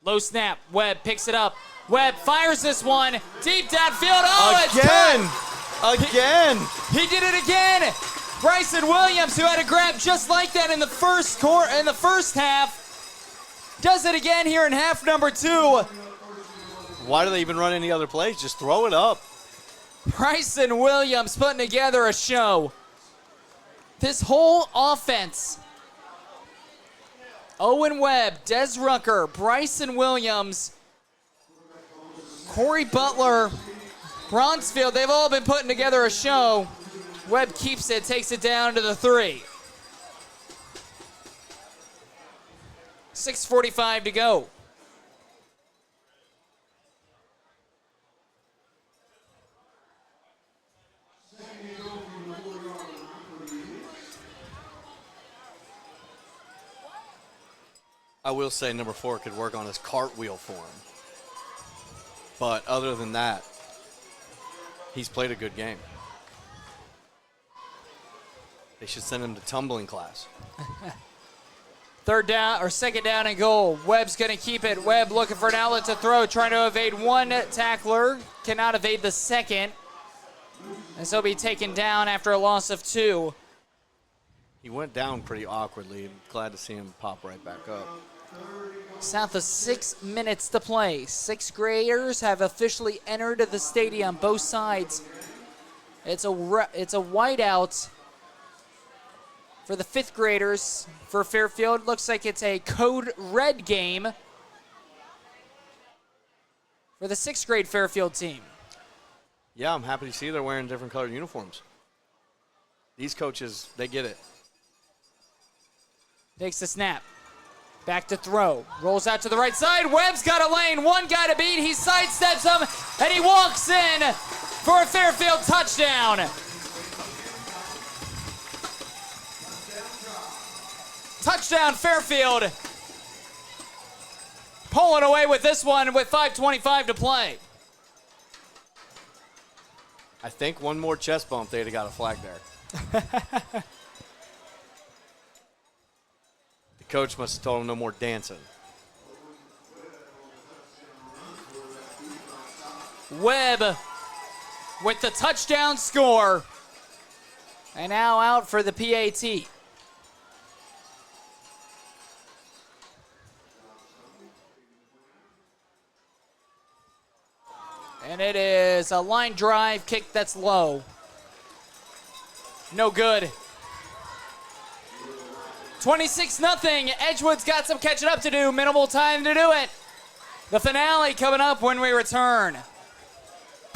Low snap. Webb picks it up. Webb fires this one deep downfield. Oh, Again! He did it again. Bryson Williams, who had a grab just like that in the first half, does it again here in half number 2. Why do they even run any other plays? Just throw it up. Bryson Williams putting together a show. This whole offense. Owen Webb, Des Rucker, Bryson Williams, Corey Butler, Bronzefield, they've all been putting together a show. Webb keeps it, takes it down to the 3. 6:45 to go. I will say number 4 could work on his cartwheel form. But other than that, he's played a good game. They should send him to tumbling class. 2nd down and goal. Webb's going to keep it. Webb looking for an outlet to throw, trying to evade one tackler. Cannot evade the second. And so be taken down after a loss of 2. He went down pretty awkwardly. I'm glad to see him pop right back up. South of 6 minutes to play. 6th graders have officially entered the stadium, both sides. It's a whiteout for the 5th graders for Fairfield. Looks like it's a code red game for the 6th grade Fairfield team. Yeah, I'm happy to see they're wearing different colored uniforms. These coaches, they get it. Takes the snap. Back to throw. Rolls out to the right side. Webb's got a lane. One guy to beat. He sidesteps him, and he walks in for a Fairfield touchdown. Touchdown, Fairfield. Pulling away with this one with 5:25 to play. I think one more chest bump, they'd have got a flag there. Coach must have told him no more dancing. Webb with the touchdown score. And now out for the PAT. And it is a line drive kick that's low. No good. 26-0. Edgewood's got some catching up to do. Minimal time to do it. The finale coming up when we return.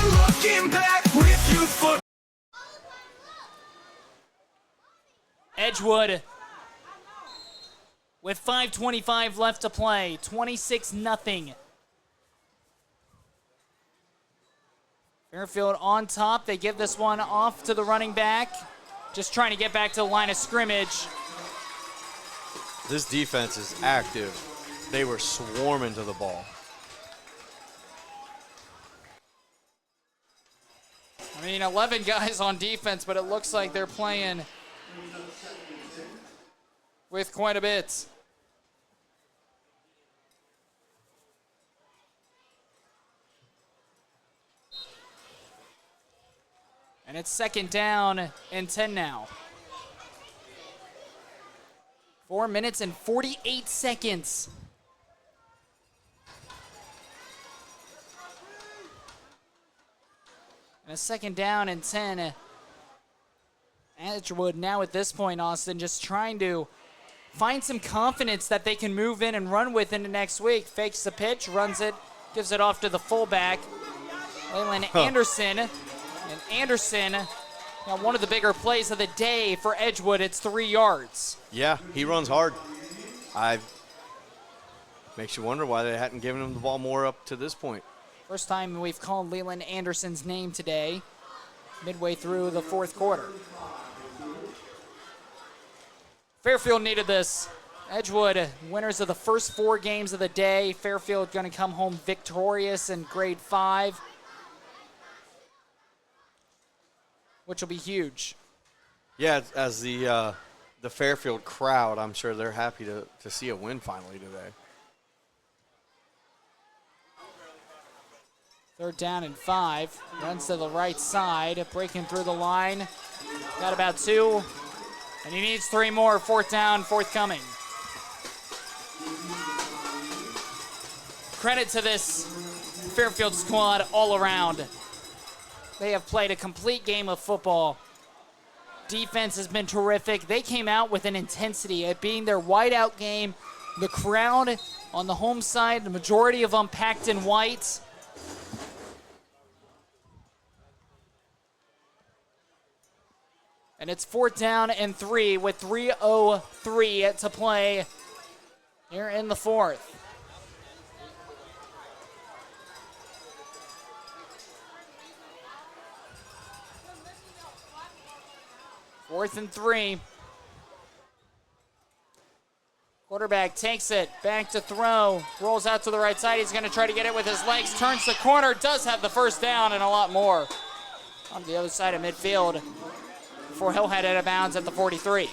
Looking back with you for Edgewood with 5:25 left to play. 26-0. Fairfield on top. They give this one off to the running back. Just trying to get back to the line of scrimmage. This defense is active. They were swarming to the ball. I mean, 11 guys on defense, but it looks like they're playing with quite a bit. And it's 2nd down and 10 now. 4 minutes and 48 seconds. And a second down and 10. Edgewood now at this point, Austin, just trying to find some confidence that they can move in and run with into next week. Fakes the pitch, runs it, gives it off to the fullback, Leyland Anderson. And Anderson, one of the bigger plays of the day for Edgewood. It's 3 yards. Yeah, he runs hard. Makes you wonder why they hadn't given him the ball more up to this point. First time we've called Leland Anderson's name today, midway through the fourth quarter. Fairfield needed this. Edgewood, winners of the first 4 games of the day. Fairfield going to come home victorious in grade 5, which will be huge. Yeah, as the Fairfield crowd, I'm sure they're happy to see a win finally today. 3rd down and 5. Runs to the right side, breaking through the line. Got about 2, and he needs 3 more. 4th down, forthcoming. Credit to this Fairfield squad all around. They have played a complete game of football. Defense has been terrific. They came out with an intensity, it being their whiteout game. The crowd on the home side, the majority of them packed in white. And it's 4th down and 3 with 3:03 to play here in the 4th. Fourth and 3. Quarterback takes it, back to throw, rolls out to the right side. He's going to try to get it with his legs, turns the corner, does have the first down and a lot more on the other side of midfield before he'll head out of bounds at the 43.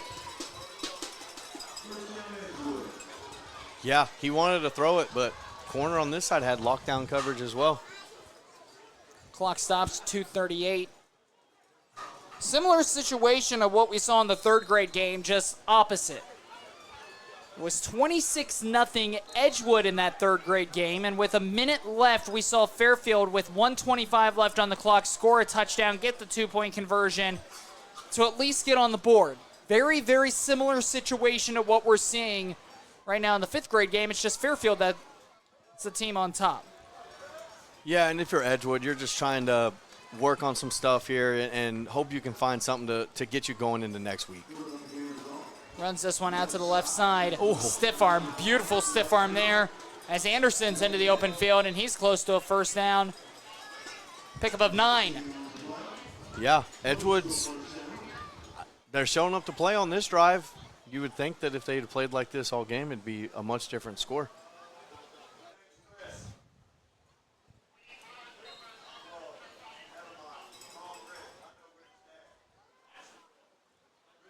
Yeah, he wanted to throw it, but corner on this side had lockdown coverage as well. Clock stops, 2:38. Similar situation of what we saw in the 3rd grade game, just opposite. It was 26-0 Edgewood in that 3rd grade game, and with a minute left, we saw Fairfield with 1:25 left on the clock score a touchdown, get the 2-point conversion to at least get on the board. Very, very similar situation to what we're seeing right now in the 5th grade game. It's just Fairfield that's the team on top. Yeah, and if you're Edgewood, you're just trying to work on some stuff here and hope you can find something to get you going into next week. Runs this one out to the left side. Oh, stiff arm, beautiful stiff arm there as Anderson's into the open field, and he's close to a first down. Pickup of 9. Yeah, Edgewood's, they're showing up to play on this drive. You would think that if they had played like this all game, it'd be a much different score.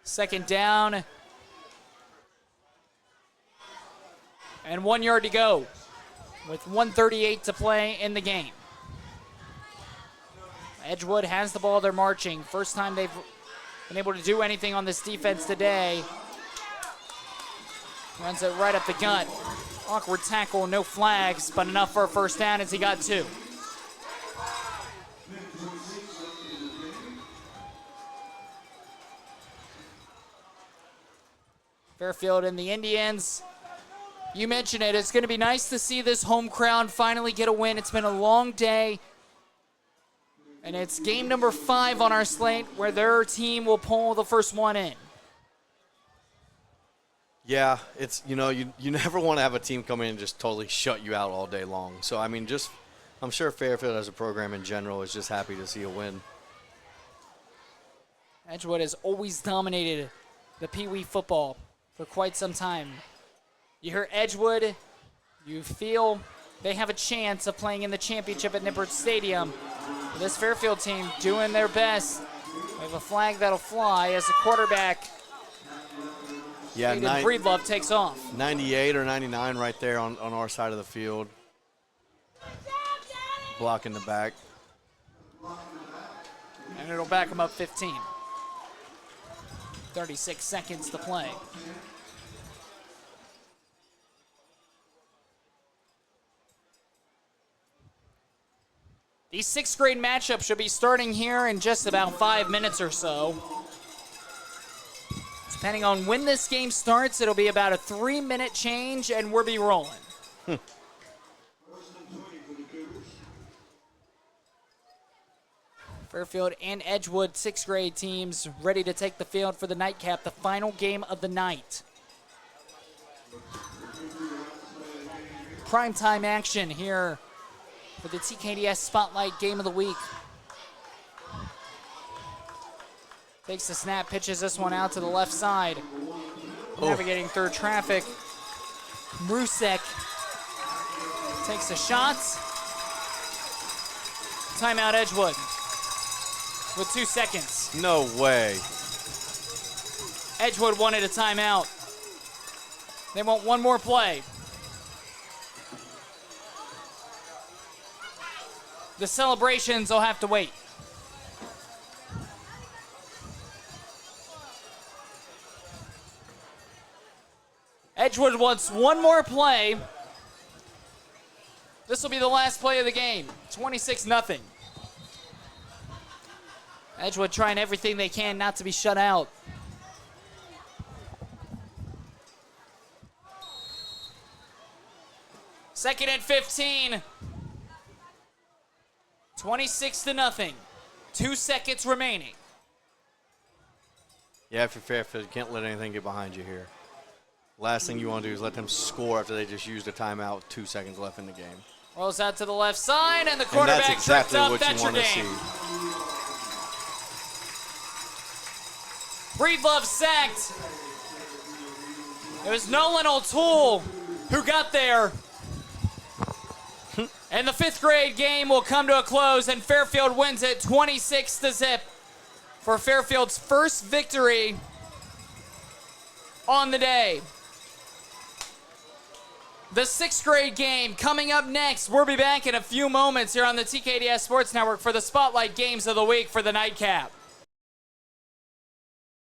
Second down. And 1 yard to go with 1:38 to play in the game. Edgewood has the ball. They're marching. First time they've been able to do anything on this defense today. Runs it right up the gut. Awkward tackle, no flags, but enough for a first down as he got 2. Fairfield and the Indians. You mentioned it. It's going to be nice to see this home crowd finally get a win. It's been a long day. And it's game number 5 on our slate where their team will pull the first one in. Yeah, it's, you never want to have a team come in and just totally shut you out all day long. So, I mean, I'm sure Fairfield as a program in general is just happy to see a win. Edgewood has always dominated the Pee Wee football for quite some time. You hear Edgewood, you feel they have a chance of playing in the championship at Nippert Stadium. This Fairfield team doing their best. We have a flag that'll fly as the quarterback, Yeah, Breedlove, takes off. 98 or 99 right there on our side of the field. Blocking the back. And it'll back him up 15. 36 seconds to play. The sixth grade matchup should be starting here in just about 5 minutes or so. Depending on when this game starts, it'll be about a 3-minute change, and we'll be rolling. Fairfield and Edgewood sixth grade teams ready to take the field for the nightcap, the final game of the night. Primetime action here for the TKDS Spotlight Game of the Week. Takes the snap, pitches this one out to the left side. Navigating through traffic. Rusek takes a shot. Timeout Edgewood with 2 seconds. No way. Edgewood wanted a timeout. They want one more play. The celebrations will have to wait. Edgewood wants one more play. This will be the last play of the game. 26-0. Edgewood trying everything they can not to be shut out. Second and 15. 26-0. 2 seconds remaining. Yeah, if you're Fairfield, you can't let anything get behind you here. Last thing you want to do is let them score after they just used a timeout with 2 seconds left in the game. Rolls out to the left side, and the And quarterback that's exactly tripped up. what That's you your want to game. see. Breedlove sacked. It was Nolan O'Toole who got there. And the fifth grade game will come to a close, and Fairfield wins it 26-0 for Fairfield's first victory on the day. The sixth grade game coming up next. We'll be back in a few moments here on the TKDS Sports Network for the Spotlight Games of the Week for the nightcap.